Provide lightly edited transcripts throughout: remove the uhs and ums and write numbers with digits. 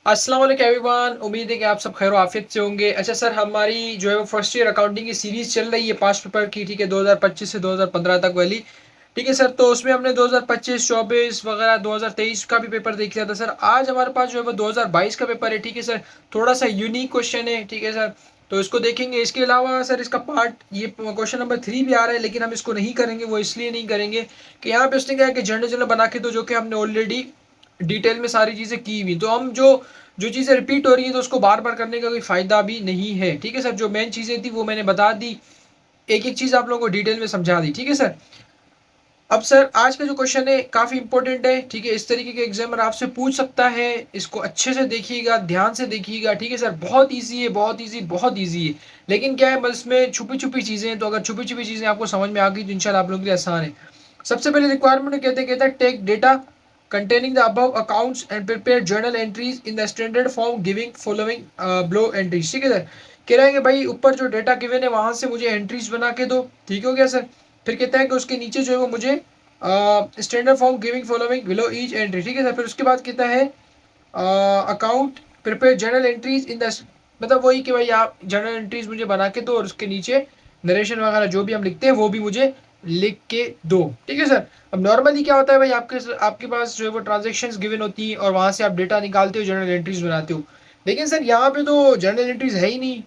अस्सलाम वालेकुम एवरीवन। उम्मीद है कि आप सब खैर आफियत से होंगे। अच्छा सर, हमारी जो है वो फर्स्ट ईयर अकाउंटिंग की सीरीज चल रही है 5 पेपर की, ठीक है, 2025 से 2015 तक वाली। ठीक है सर, तो उसमें हमने 2025, 24 वगैरह 2023 का भी पेपर देख लिया था सर। आज हमारे पास जो है वो 2022 का पेपर है, ठीक है सर। थोड़ा सा यूनिक क्वेश्चन है, ठीक है सर, तो इसको देखेंगे। इसके अलावा सर इसका पार्ट ये क्वेश्चन नंबर 3 भी आ रहा है, लेकिन हम इसको नहीं करेंगे। वो इसलिए नहीं करेंगे कि यहाँ पे उसने कहा कि जनरल जनरल बना के, तो जो कि हमने ऑलरेडी डिटेल में सारी चीज़ें की हुई, तो हम जो जो चीज़ें रिपीट हो रही हैं तो उसको बार बार करने का कोई फ़ायदा भी नहीं है, ठीक है सर। जो मेन चीज़ें थी वो मैंने बता दी, एक एक चीज़ आप लोगों को डिटेल में समझा दी, ठीक है सर। अब सर आज का जो क्वेश्चन है काफ़ी इंपॉर्टेंट है, ठीक है। इस तरीके के एग्जामर आपसे पूछ सकता है, इसको अच्छे से देखिएगा, ध्यान से देखिएगा, ठीक है सर। बहुत ईजी है, बहुत ईजी, बहुत ईजी है। लेकिन क्या है, बस इसमें छुपी छुपी चीज़ें हैं, तो अगर छुपी छुपी चीज़ें आपको समझ में आ गई तो इंशाल्लाह आप लोगों के लिए आसान है। सबसे पहले रिक्वायरमेंट कहते हैं take data containing the above accounts and prepare journal entries in the standard form giving following below entries, ठीक है सर। कह रहा है कि भाई ऊपर जो डेटा गिवन है वहां से मुझे एंट्रीज बना के दो, ठीक हो गया सर। फिर कहता है कि उसके नीचे जो है वो मुझे standard form giving following below each entry, ठीक है सर। फिर उसके बाद कहता है account prepare journal entries in the, मतलब वही कि भाई आप जर्नल एंट्रीज मुझे बना के दो और उसके नीचे नरेशन वगैरह जो भी हम लिखते हैं वो भी मुझे लिख के दो, ठीक है सर। अब नॉर्मली क्या होता है भाई, आपके पास जो है वो ट्रांजेक्शन्स गिवन होती है और वहाँ से आप डेटा निकालते हो, जर्नल एंट्रीज बनाते हो। लेकिन सर यहाँ पे तो जर्नल एंट्रीज है ही नहीं।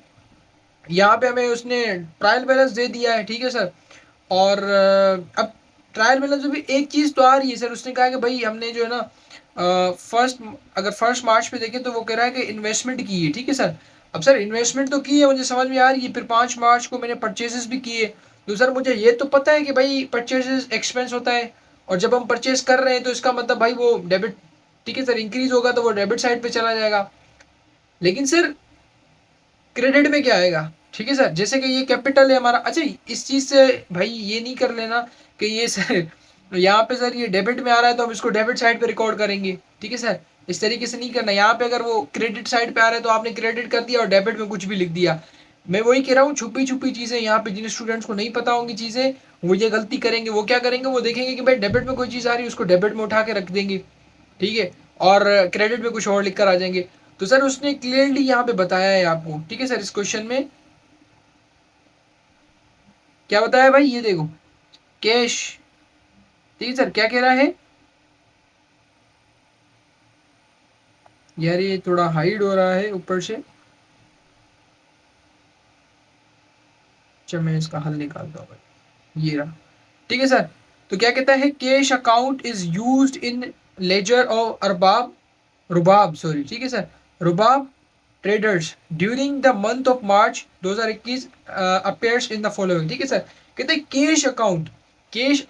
यहाँ पे हमें उसने ट्रायल बैलेंस दे दिया है, ठीक है सर। और अब ट्रायल बैलेंस में भी एक चीज़ तो आ रही है सर। उसने कहा कि भाई हमने जो है ना फर्स्ट, अगर 1 मार्च पे देखें तो वो कह रहा है कि इन्वेस्टमेंट की है, ठीक है सर। अब सर इन्वेस्टमेंट तो की है, मुझे समझ में आ रही है। फिर 5 मार्च को मैंने परचेजेस भी किए, तो सर मुझे ये तो पता है कि भाई परचेजेस एक्सपेंस होता है, और जब हम परचेज कर रहे हैं तो इसका मतलब भाई वो डेबिट, ठीक है सर, इंक्रीज होगा तो वो डेबिट साइड पे चला जाएगा। लेकिन सर क्रेडिट में क्या आएगा, ठीक है सर, जैसे कि ये कैपिटल है हमारा। अच्छा, इस चीज़ से भाई ये नहीं कर लेना कि ये सर यहाँ पे सर ये डेबिट में आ रहा है तो हम इसको डेबिट साइड पे रिकॉर्ड करेंगे, ठीक है सर। इस तरीके से नहीं करना। यहाँ पे अगर वो क्रेडिट साइड पे आ रहा है तो आपने क्रेडिट कर दिया और डेबिट में कुछ भी लिख दिया। मैं वही कह रहा हूँ, छुपी छुपी चीज़ें यहाँ पे जिन स्टूडेंट्स को नहीं पता होंगी चीज़ें, वो ये गलती करेंगे। वो क्या करेंगे, वो देखेंगे कि भाई डेबिट में कोई चीज़ आ रही है, उसको डेबिट में उठा के रख देंगे, ठीक है, और क्रेडिट में कुछ और लिख कर आ जाएंगे। तो सर उसने क्लियरली यहाँ पे बताया है आपको, ठीक है सर। इस क्वेश्चन में क्या बताया भाई, ये देखो, कैश, ठीक है सर। क्या कह रहा है यार, ये थोड़ा हाइड हो रहा है ऊपर से। अच्छा, मैं इसका हल निकालता हूँ भाई, ये रहा, ठीक है सर। तो क्या कहता है, cash account is used in laser of Arbab, Rubab sorry, ठीक है sir, Rubab traders during the month of March 2021 appears in the following, ठीक है सर। कहते हैं कैश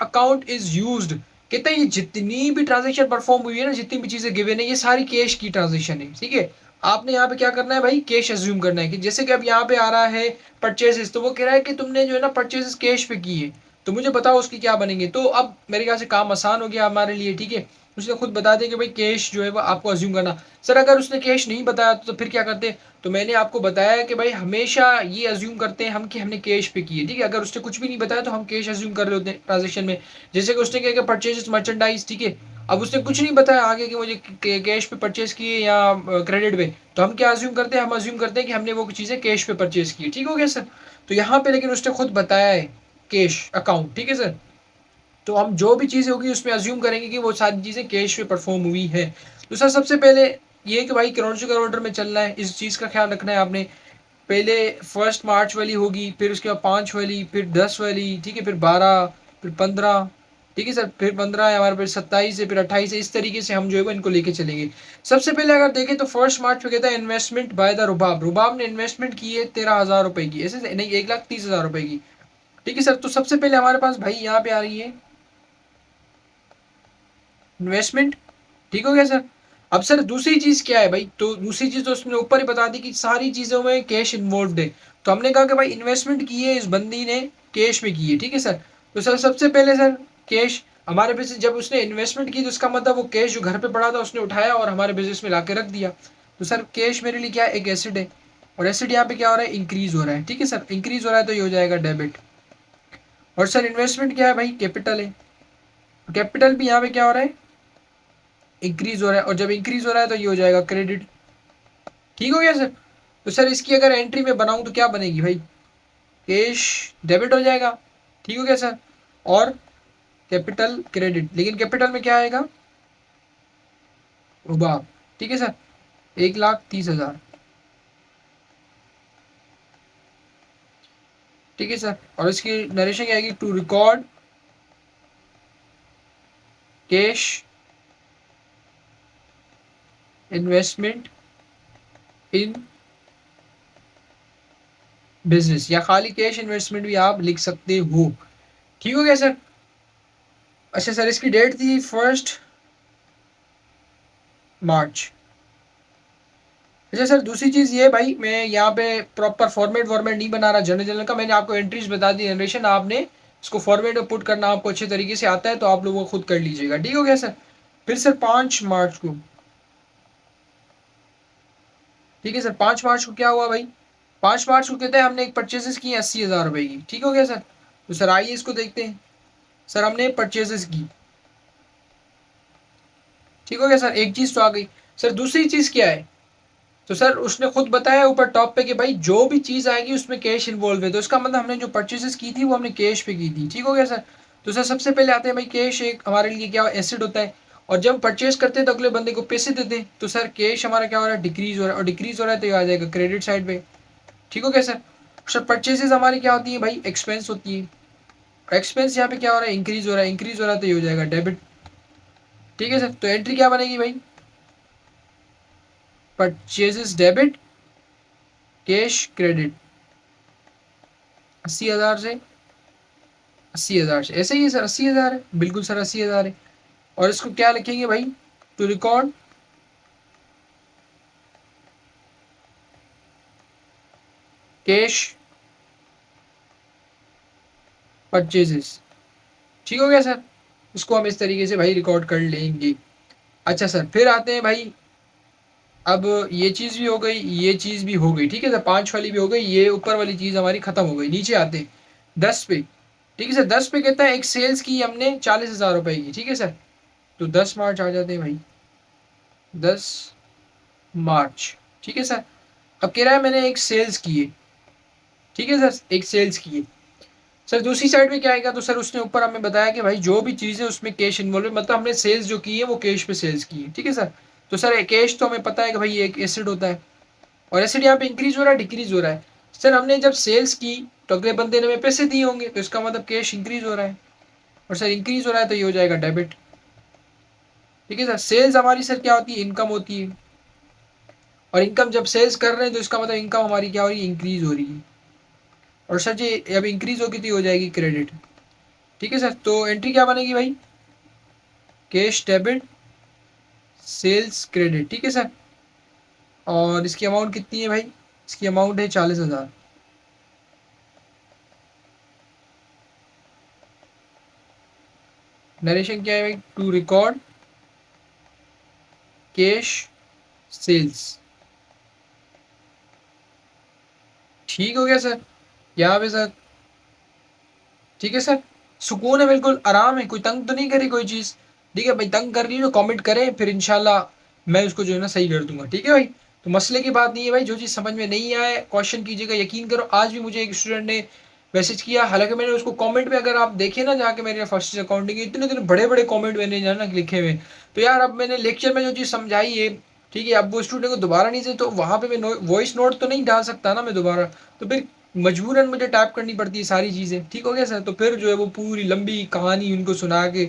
अकाउंट इज यूज्ड। कहते हैं ये जितनी भी ट्रांजेक्शन परफॉर्म हुई है ना, जितनी भी चीजें गिवन है, ये सारी कैश की ट्रांजेक्शन है, ठीक है। आपने यहाँ पे क्या करना है भाई, कैश अज्यूम करना है। कि जैसे कि अब यहाँ पे आ रहा है परचेजेस, तो वो कह रहा है कि तुमने जो है ना परचेजेस कैश पे की है, तो मुझे बताओ उसकी क्या बनेंगे। तो अब मेरे ख्याल से काम आसान हो गया हमारे लिए, ठीक है। उसने खुद बता दिया कि भाई कैश जो है वो आपको अज्यूम करना। सर अगर उसने कैश नहीं बताया तो फिर क्या करते। तो मैंने आपको बताया कि भाई हमेशा ये अज्यूम करते हैं हम कि हमने कैश पे की है, ठीक है। अगर उसने कुछ भी नहीं बताया तो हम कैश अज्यूम कर रहे होते हैं ट्रांजेक्शन में। जैसे कि उसने कहा कि परचेजेस मर्चेंडाइज, ठीक है। अब उसने कुछ नहीं बताया आगे कि मुझे कैश पे परचेज किए या क्रेडिट पे, तो हम क्या अज्यूम करते हैं, हम अज्यूम करते हैं कि हमने वो चीज़ें कैश पे परचेज की, ठीक हो गया सर। तो यहाँ पे लेकिन उसने खुद बताया है कैश अकाउंट, ठीक है सर। तो हम जो भी चीज़ें होगी उसमें अज्यूम करेंगे कि वो सारी चीज़ें कैश पे परफॉर्म हुई है। तो सर सबसे पहले ये कि भाई क्रोनोलॉजिकल ऑर्डर में चलना है, इस चीज़ का ख्याल रखना है आपने। पहले 1 मार्च वाली होगी, फिर उसके बाद 5 वाली, फिर 10 वाली, ठीक है, फिर 12, फिर 15, ठीक है सर, फिर 15 है हमारे पास, 27 है, फिर 28 है। इस तरीके से हम जो है वो इनको लेके चलेंगे। सबसे पहले अगर देखें तो 1 मार्च पे कहता है इन्वेस्टमेंट बाय द रुबाब। रुबाब ने इन्वेस्टमेंट की है 13,000 रुपए की, ऐसे नहीं, 1,30,000 रुपए की, ठीक है सर। तो सबसे पहले हमारे पास भाई यहाँ पे आ रही है इन्वेस्टमेंट, ठीक हो गया सर। अब सर दूसरी चीज क्या है भाई, तो दूसरी चीज तो उसने ऊपर ही बता दी कि सारी चीजों में कैश इन्वॉल्व है। तो हमने कहा कि भाई इन्वेस्टमेंट की है इस बंदी ने, कैश में की है, ठीक है सर। तो सर सबसे पहले सर कैश हमारे बिजनेस, जब उसने इन्वेस्टमेंट की तो उसका मतलब वो कैश जो घर पे पड़ा था उसने उठाया और हमारे बिजनेस में ला के रख दिया। तो सर कैश मेरे लिए क्या है, एक एसिड है, और एसिड यहाँ पे क्या हो रहा है, इंक्रीज हो रहा है, ठीक है सर। इंक्रीज हो रहा है तो ये हो जाएगा डेबिट। और सर इन्वेस्टमेंट क्या है भाई, कैपिटल है, कैपिटल भी यहाँ पे क्या हो रहा है, इंक्रीज हो रहा है, और जब इंक्रीज हो रहा है तो ये हो जाएगा क्रेडिट। ठीक हो गया सर। तो सर इसकी अगर एंट्री में बनाऊं तो क्या बनेगी भाई, कैश डेबिट हो जाएगा। ठीक हो गया सर। और कैपिटल क्रेडिट, लेकिन कैपिटल में क्या आएगा, रुबाब। ठीक है सर, 1,30,000। ठीक है सर, और इसकी नरेशन क्या आएगी, to record cash investment in business, या खाली कैश इन्वेस्टमेंट भी आप लिख सकते हो। ठीक हो गया सर। अच्छा सर, इसकी डेट थी 1 मार्च। अच्छा सर, दूसरी चीज़ ये भाई, मैं यहाँ पे प्रॉपर फॉर्मेट वॉर्मेट नहीं बना रहा जनरल जनरल का, मैंने आपको एंट्रीज बता दी, जनरेशन आपने इसको फॉर्मेट में पुट करना आपको अच्छे तरीके से आता है तो आप लोगों को खुद कर लीजिएगा। ठीक हो गया सर। फिर सर 5 मार्च को, ठीक है सर, 5 मार्च को क्या हुआ भाई, 5 मार्च को कहते हैं हमने एक परचेजेस की 80,000 रुपए की। ठीक हो गया सर। तो सर आइए इसको देखते हैं। सर हमने परचेजेस की, ठीक हो गया सर, एक चीज़ तो आ गई। सर दूसरी चीज़ क्या है, तो सर उसने खुद बताया ऊपर टॉप पे कि भाई जो भी चीज़ आएगी उसमें कैश इन्वॉल्व है, तो इसका मतलब हमने जो परचेजेस की थी वो हमने कैश पे की थी। ठीक हो गया सर। तो सर सबसे पहले आते हैं भाई, कैश एक हमारे लिए क्या एसेट होता है, और जब परचेज करते हैं तो अगले बंदे को पैसे देते हैं, तो सर कैश हमारा क्या हो रहा है, डिक्रीज हो रहा है, और डिक्रीज हो रहा है तो ये आ जाएगा क्रेडिट साइड पे। ठीक हो गया सर। सर परचेजेस हमारी क्या होती है भाई, एक्सपेंस होती है, एक्सपेंस यहाँ पे क्या हो रहा है, इंक्रीज हो रहा है, इंक्रीज हो रहा है तो ये हो जाएगा डेबिट। ठीक है सर, तो एंट्री क्या बनेगी भाई, परचेजेस डेबिट, कैश क्रेडिट, 80,000 से, 80,000 से, ऐसे ही है सर, 80,000 है, बिल्कुल सर 80,000 है। और इसको क्या लिखेंगे भाई, टू रिकॉर्ड कैश परचेजेस। ठीक हो गया सर, इसको हम इस तरीके से भाई रिकॉर्ड कर लेंगे। अच्छा सर, फिर आते हैं भाई, अब ये चीज़ भी हो गई, ये चीज़ भी हो गई। ठीक है सर, 5 वाली भी हो गई, ये ऊपर वाली चीज़ हमारी खत्म हो गई। नीचे आते हैं 10 पे। ठीक है सर, 10 पे कहता है एक सेल्स की हमने 40,000 रुपए की। ठीक है सर, तो 10 मार्च आ जाते हैं भाई, 10 मार्च। ठीक है सर, अब कह रहा है मैंने एक सेल्स की है। ठीक है सर, एक सेल्स की है। सर दूसरी साइड में क्या आएगा, तो सर उसने ऊपर हमें बताया कि भाई जो भी चीज़ है उसमें कैश इन्वॉल्व है, मतलब हमने सेल्स जो की है वो कैश पे सेल्स की है। ठीक है सर। तो सर कैश तो हमें पता है कि भाई ये एक एसिड होता है, और एसिड यहाँ पे इंक्रीज हो रहा है डिक्रीज हो रहा है। सर हमने जब सेल्स की तो अगले बंदे ने हमें पैसे दिए होंगे, तो इसका मतलब कैश इंक्रीज हो रहा है, और सर इंक्रीज हो रहा है तो ये हो जाएगा डेबिट। ठीक है सर, सेल्स हमारी सर क्या होती है, इनकम होती है, और इनकम जब सेल्स कर रहे हैं तो इसका मतलब इनकम हमारी क्या हो रही है, इंक्रीज हो रही है, और सर जी अब इंक्रीज होगी तो ये हो जाएगी क्रेडिट। ठीक है सर, तो एंट्री क्या बनेगी भाई, कैश डेबिट सेल्स क्रेडिट। ठीक है सर, और इसकी अमाउंट कितनी है भाई, इसकी अमाउंट है 40,000। नरेशन क्या है भाई, टू रिकॉर्ड कैश सेल्स। ठीक हो गया सर, यहाँ पे सर, ठीक है सर, सुकून है, बिल्कुल आराम है, कोई तंग तो नहीं करी कोई चीज़। ठीक है भाई, तंग कर रही है तो कमेंट करें, फिर इंशाल्लाह मैं उसको जो है ना सही कर दूंगा। ठीक है भाई, तो मसले की बात नहीं है भाई, जो चीज़ समझ में नहीं आए क्वेश्चन कीजिएगा। यकीन करो आज भी मुझे एक स्टूडेंट ने मैसेज किया, हालांकि मैंने उसको कमेंट में, अगर आप देखें ना जाके मेरे फर्स्ट अकाउंटिंग, इतने इतने बड़े बड़े कमेंट मैंने जो है ना लिखे हुए, तो यार अब मैंने लेक्चर में जो चीज़ समझाई है, ठीक है, अब वो स्टूडेंट को दोबारा नहीं से, तो वहाँ पे मैं वॉइस नोट तो नहीं डाल सकता ना मैं दोबारा, तो फिर मजबूरन मुझे टाइप करनी पड़ती है सारी चीज़ें। ठीक हो गया सर, तो फिर जो है वो पूरी लंबी कहानी उनको सुना के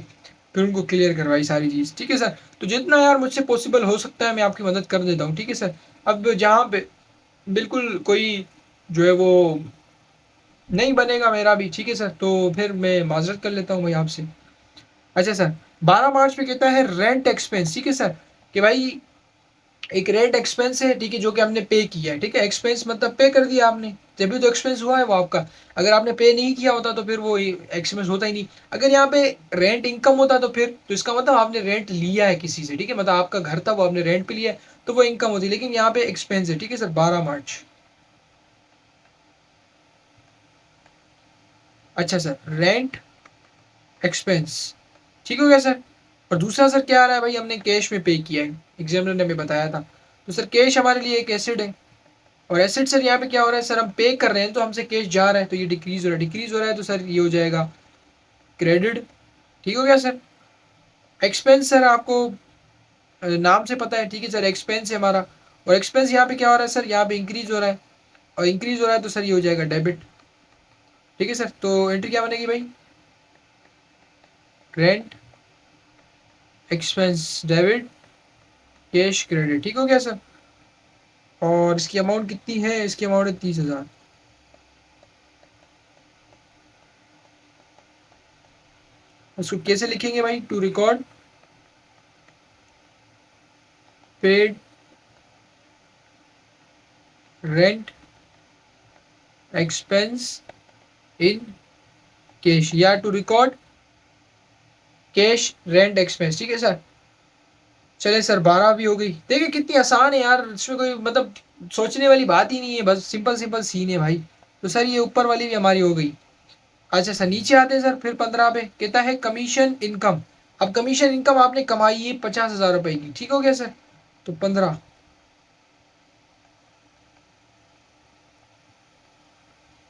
फिर उनको क्लियर करवाई सारी चीज़। ठीक है सर, तो जितना यार मुझसे पॉसिबल हो सकता है मैं आपकी मदद कर देता हूँ। ठीक है सर, अब जहाँ पे बिल्कुल कोई जो है वो नहीं बनेगा मेरा भी, ठीक है सर, तो फिर मैं माजरत कर लेता हूँ भाई आपसे। अच्छा सर, 12 मार्च पे कहता है रेंट एक्सपेंस। ठीक है सर, कि भाई एक रेंट एक्सपेंस है, ठीक है, जो कि हमने पे किया है। ठीक है, एक्सपेंस मतलब पे कर दिया आपने, जब भी तो एक्सपेंस हुआ है वो आपका। अगर आपने पे नहीं किया होता तो फिर वो एक्सपेंस होता ही नहीं। अगर यहाँ पे रेंट इनकम होता तो फिर तो इसका मतलब आपने रेंट लिया है किसी से। ठीक है, मतलब आपका घर था वो आपने रेंट पे लिया है तो वो इनकम होती है, लेकिन यहाँ पे एक्सपेंस है। ठीक है सर, 12 मार्च। अच्छा सर, रेंट एक्सपेंस, ठीक हो गया सर। और दूसरा सर क्या आ रहा है भाई, हमने कैश में पे किया है, एग्जामिनर ने हमें बताया था, तो सर कैश हमारे लिए एक एसिड है, और एसिड सर यहाँ पे क्या हो रहा है सर, हम पे कर रहे हैं तो हमसे कैश जा रहा है, तो ये डिक्रीज हो रहा है, डिक्रीज हो रहा है तो सर ये हो जाएगा क्रेडिट। ठीक हो गया सर। एक्सपेंस सर आपको नाम से पता है, ठीक है सर, एक्सपेंस है हमारा, और एक्सपेंस यहाँ पे क्या हो रहा है सर, यहाँ पे इंक्रीज हो रहा है, और इंक्रीज हो रहा है तो सर ये हो जाएगा डेबिट। ठीक है सर, तो एंट्री क्या बनेगी भाई, rent expense debit cash credit. ठीक हो गया सर। और इसकी अमाउंट कितनी है, इसकी अमाउंट है 30,000। उसको कैसे लिखेंगे भाई, to record paid rent expense in cash, या to record cash rent expense. ठीक है सर। चले सर 12 भी हो गई। देखिए कितनी आसान है यार, इसमें कोई मतलब सोचने वाली बात ही नहीं है, बस सिंपल सिंपल सीन है भाई। तो सर ये ऊपर वाली भी हमारी हो गई। अच्छा सर नीचे आते हैं सर, फिर 15 पे कहता है कमीशन इनकम। अब कमीशन इनकम आपने कमाई है 50,000 रुपए की। ठीक हो गया सर। तो 15।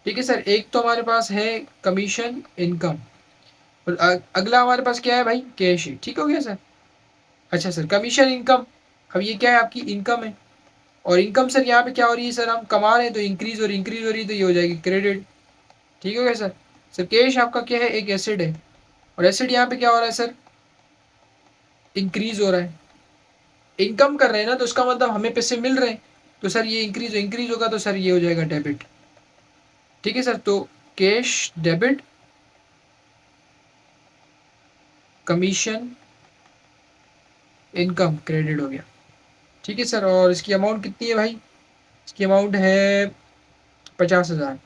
ठीक है सर, एक तो हमारे पास है कमीशन इनकम, और अगला हमारे पास क्या है भाई, कैश है। ठीक हो गया सर। अच्छा सर कमीशन इनकम, अब ये क्या है, आपकी इनकम है, और इनकम सर यहाँ पे क्या हो रही है सर, हम कमा रहे हैं तो इंक्रीज और इंक्रीज हो रही है, तो ये हो जाएगी क्रेडिट। ठीक हो गया सर। सर कैश आपका क्या है, एक एसिड है, और एसिड यहाँ पे क्या हो रहा है सर, इंक्रीज हो रहा है। इनकम कर रहे हैं ना, तो उसका मतलब हमें पैसे मिल रहे हैं, तो सर ये इंक्रीज होगा तो सर ये हो जाएगा डेबिट। ठीक है सर, तो cash debit commission income credit हो गया। ठीक है सर, और इसकी अमाउंट कितनी है भाई, इसकी अमाउंट है 50,000।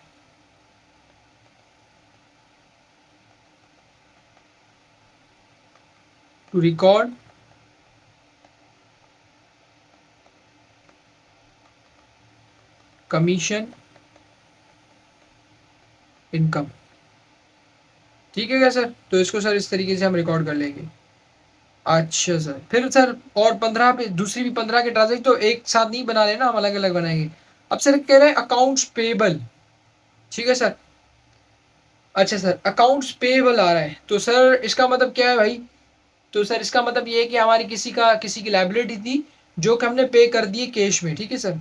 To record commission income. ठीक है क्या सर, तो इसको सर इस तरीके से हम रिकॉर्ड कर लेंगे। अच्छा सर, फिर सर और 15 पे दूसरी भी 15 के ट्रांजेक्ट तो एक साथ नहीं बना लेना, हम अलग अलग बनाएंगे। अब सर कह रहे हैं अकाउंट्स पेबल। ठीक है सर। अच्छा सर अकाउंट्स पेबल आ रहा है, तो सर इसका मतलब क्या है भाई, तो सर इसका मतलब ये है कि हमारी किसी की लाइबिलिटी थी जो कि हमने पे कर दी है कैश में। ठीक है सर।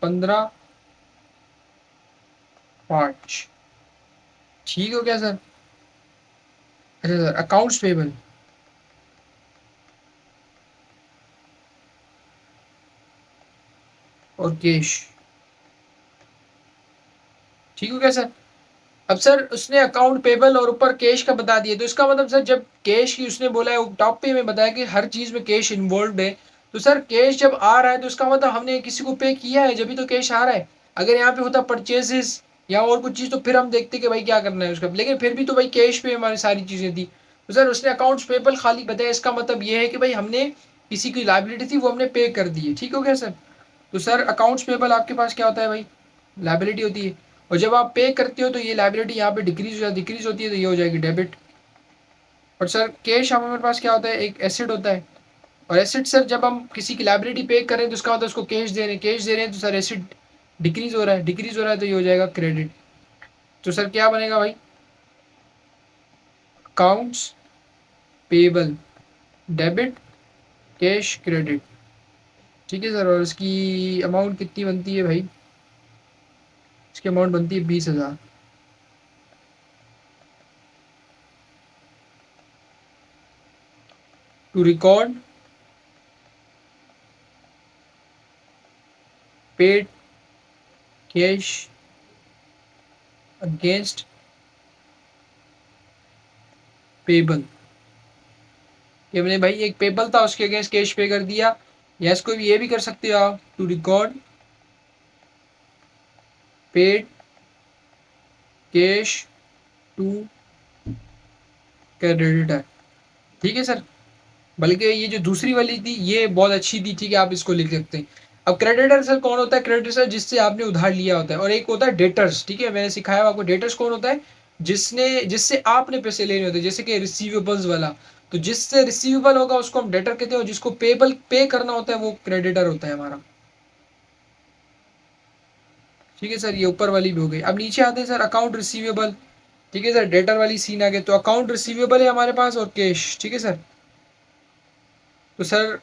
15/5। ठीक हो गया सर। अच्छा सर अकाउंट्स पेबल और कैश। ठीक हो गया सर। अब सर उसने अकाउंट पेबल और ऊपर कैश का बता दिया, तो इसका मतलब सर जब कैश की उसने बोला है, टॉप पे में बताया कि हर चीज में कैश इन्वॉल्व है, तो सर कैश जब आ रहा है तो इसका मतलब हमने किसी को पे किया है, जब भी तो कैश आ रहा है। अगर यहाँ पे होता परचेजेस या और कुछ चीज, तो फिर हम देखते कि भाई क्या करना है उसका, लेकिन फिर भी तो भाई कैश पे हमारी सारी चीजें थी। तो सर उसने अकाउंट्स पेबल खाली बताया, इसका मतलब ये है कि भाई हमने किसी की लाइबिलिटी थी वो हमने पे कर दी है। ठीक हो गया सर। तो सर अकाउंट्स पेबल आपके पास क्या होता है भाई, लाइबिलिटी होती है, और जब आप पे करते हो तो ये लाइबिलिटी यहाँ पे डिक्रीज होती है, तो ये हो जाएगी डेबिट। और सर कैश हमारे पास क्या होता है, एक एसिड होता है, और एसिड सर जब हम किसी की लाइबिलिटी पे कर रहे हैं तो उसका मतलब उसको कैश दे रहे हैं, तो सर एसिड डिक्रीज हो रहा है तो ये हो जाएगा क्रेडिट। तो सर क्या बनेगा भाई, accounts payable debit cash credit. ठीक है सर, और इसकी अमाउंट कितनी बनती है भाई, इसकी अमाउंट बनती है 20,000। To record paid cash against payable. कि हमने भाई एक पेबल था उसके अगेंस्ट कैश पे कर दिया, या इसको भी ये भी कर सकते हो आप, to record paid cash to creditor. ठीक है सर। बल्कि ये जो दूसरी वाली थी ये बहुत अच्छी थी, ठीक है आप इसको लिख सकते हैं। अब क्रेडिटर सर कौन होता है, क्रेडिटर सर जिससे आपने उधार लिया होता है, और एक होता है डेटर्स। ठीक है मैंने सिखाया आपको डेटर्स कौन होता है, जिससे आपने पैसे लेने होते हैं, जैसे कि रिसीवेबल्स वाला। तो जिससे रिसीवेबल होगा उसको हम डेटर कहते हैं, और जिसको पेबल पे करना होता है वो क्रेडिटर होता है हमारा। ठीक है सर, ये ऊपर वाली भी हो गई। अब नीचे आते हैं सर अकाउंट रिसीवेबल। ठीक है सर, डेटर वाली सीन आ गई। तो अकाउंट रिसीवेबल है हमारे पास और कैश। ठीक है सर, तो सर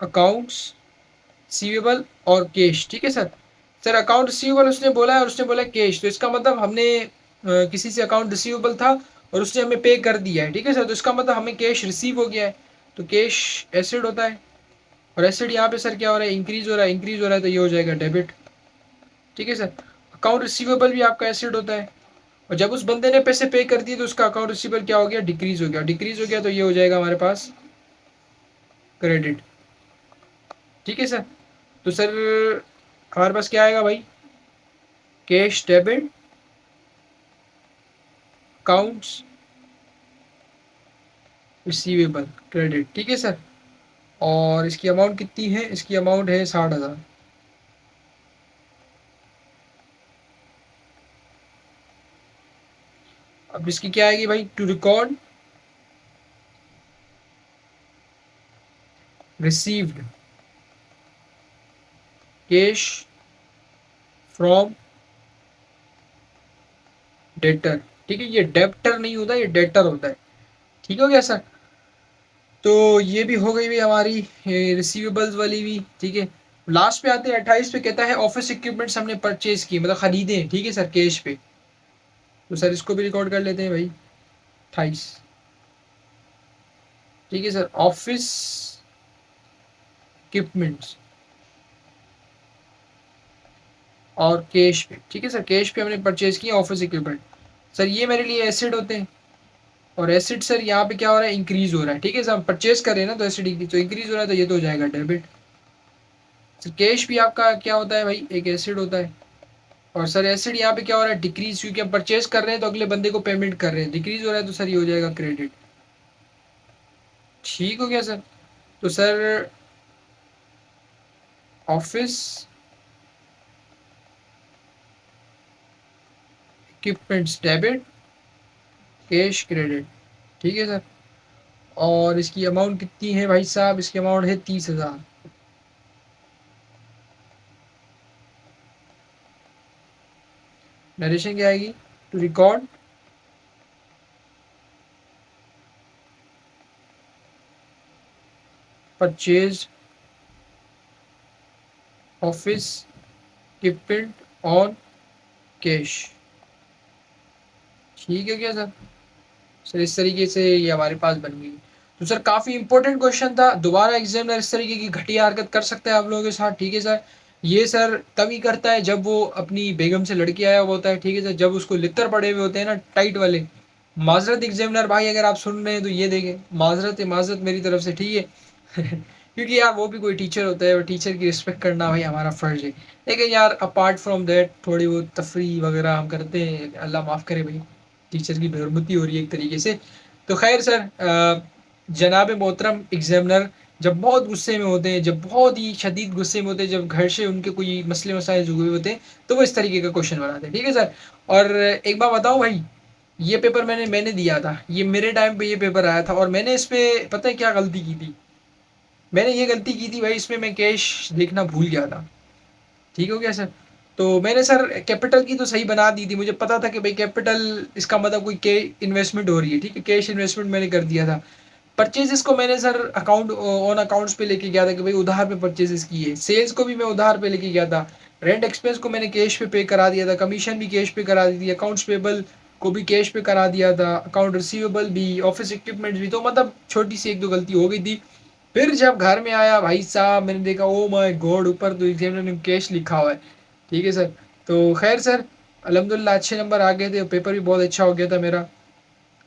अकाउंट्स रिसीवेबल और कैश। ठीक है सर, सर अकाउंट रिसीवेबल उसने बोला है और उसने बोला कैश, तो इसका मतलब हमने किसी से अकाउंट रिसीवेबल था और उसने हमें पे कर दिया है। ठीक है सर, तो इसका मतलब हमें कैश रिसीव हो गया है, तो कैश एसिड होता है। और एसिड यहाँ पे सर क्या हो रहा है, इंक्रीज हो रहा है, इंक्रीज हो रहा है, तो ये हो जाएगा डेबिट। ठीक है सर, अकाउंट रिसीवेबल भी आपका एसिड होता है, और जब उस बंदे ने पैसे पे कर दिए तो उसका अकाउंट रिसीवेबल क्या हो गया, डिक्रीज हो गया। डिक्रीज हो गया तो ये हो जाएगा हमारे पास क्रेडिट। ठीक है सर, तो सर हमारे पास क्या आएगा भाई, cash debit, accounts receivable credit. ठीक है सर, और इसकी अमाउंट कितनी है, इसकी अमाउंट है 60,000। अब इसकी क्या आएगी भाई, to record received cash from debtor. ठीक है, ये डेप्टर नहीं होता, ये डेटर होता है। ठीक हो गया सर, तो ये भी हो गई भी हमारी रिसीवेबल्स वाली भी। ठीक है, लास्ट पे आते हैं 28 पे, कहता है ऑफिस इक्विपमेंट्स हमने परचेज किए, मतलब खरीदे हैं। ठीक है सर, कैश पे। तो सर इसको भी रिकॉर्ड कर लेते हैं भाई, 28। ठीक है सर, ऑफिस इक्विपमेंट्स और कैश पे। ठीक है सर, कैश पे हमने परचेज किया ऑफिस इक्विपमेंट। सर ये मेरे लिए एसिड होते हैं, और एसिड सर यहाँ पे क्या हो रहा है, इंक्रीज हो रहा है। ठीक है सर, हम परचेज कर रहे हैं ना, तो एसिड तो इंक्रीज हो रहा है, तो ये तो हो जाएगा डेबिट। सर कैश भी आपका क्या होता है भाई, एक एसिड होता है। और सर एसिड यहाँ पे क्या हो रहा है, डिक्रीज, क्योंकि हम परचेज कर रहे हैं तो अगले बंदे को पेमेंट कर रहे हैं, डिक्रीज हो रहा है, तो सर ये हो जाएगा क्रेडिट। ठीक हो गया सर, तो sir office equipments debit, cash credit. ठीक है सर, और इसकी अमाउंट कितनी है भाई साहब, इसकी अमाउंट है 30,000। नरेशन क्या आएगी, to record purchase office equipment on cash. ठीक है क्या सर, सर इस तरीके से ये हमारे पास बन गई। तो सर काफ़ी इंपॉर्टेंट क्वेश्चन था, दोबारा एग्जामिनर इस तरीके की घटिया हरकत कर सकता है आप लोगों के साथ। ठीक है सर, ये सर तभी करता है जब वो अपनी बेगम से लड़की आया हुआ होता है। ठीक है सर, जब उसको लित्तर पड़े हुए होते हैं ना, टाइट वाले। माजरत एग्जामिनर भाई, अगर आप सुन रहे हैं तो ये देखें, माजरत है, माजरत मेरी तरफ से। ठीक है क्योंकि यार वो भी कोई टीचर होता है, और टीचर की रिस्पेक्ट करना भाई हमारा फ़र्ज़ है। लेकिन यार अपार्ट फ्रॉम दैट थोड़ी बहुत तफरी वगैरह हम करते हैं, अल्लाह माफ़ करे भाई, टीचर की बेहरमती हो रही है एक तरीके से। तो खैर सर, जनाब मोहतरम एग्जामिनर जब बहुत गुस्से में होते हैं, जब बहुत ही शदीद गुस्से में होते हैं, जब घर से उनके कोई मसले मसाइल जो हुए होते हैं, तो वो इस तरीके का क्वेश्चन बनाते हैं। ठीक है सर, और एक बात बताऊँ भाई, ये पेपर मैंने मैंने दिया था, ये मेरे टाइम पे ये पेपर आया था, और मैंने इस पे पता है क्या गलती की थी, मैंने ये गलती की थी भाई, इसमें मैं कैश देखना भूल गया था। ठीक हो गया सर, तो मैंने सर कैपिटल की तो सही बना दी थी, मुझे पता था कि भाई कैपिटल इसका मतलब कोई के इन्वेस्टमेंट हो रही है। ठीक है, कैश इन्वेस्टमेंट मैंने कर दिया था। परचेजेस को मैंने सर अकाउंट ऑन अकाउंट्स पे लेके गया था कि भाई उधार पे परचेजेस की है। सेल्स को भी मैं उधार पे लेके गया था। रेंट एक्सपेंस को मैंने कैश पे करा दिया था। कमीशन भी कैश पे करा दी थी। अकाउंट्स पेबल को भी कैश पे करा दिया था। अकाउंट रिसीवेबल भी, ऑफिस इक्विपमेंट भी। तो मतलब छोटी सी एक दो गलती हो गई थी। फिर जब घर में आया भाई साहब, मैंने देखा ओ माय गॉड, ऊपर तो एग्जामिनर ने कैश लिखा हुआ है। ठीक है सर, तो खैर सर अल्हम्दुलिल्लाह अच्छे नंबर आ गए थे, पेपर भी बहुत अच्छा हो गया था मेरा।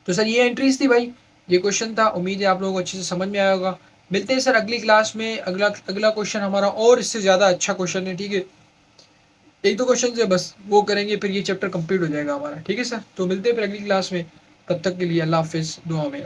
तो सर ये एंट्रीज थी भाई, ये क्वेश्चन था। उम्मीद है आप लोगों को अच्छे से समझ में आया होगा। मिलते हैं सर अगली क्लास में। अगला अगला क्वेश्चन हमारा और इससे ज़्यादा अच्छा क्वेश्चन है। ठीक है, एक दो क्वेश्चन है बस, वो करेंगे फिर ये चैप्टर कंप्लीट हो जाएगा हमारा। ठीक है सर, तो मिलते हैं फिर अगली क्लास में। तब तक के लिए अल्लाह हाफिज़, दुआ में।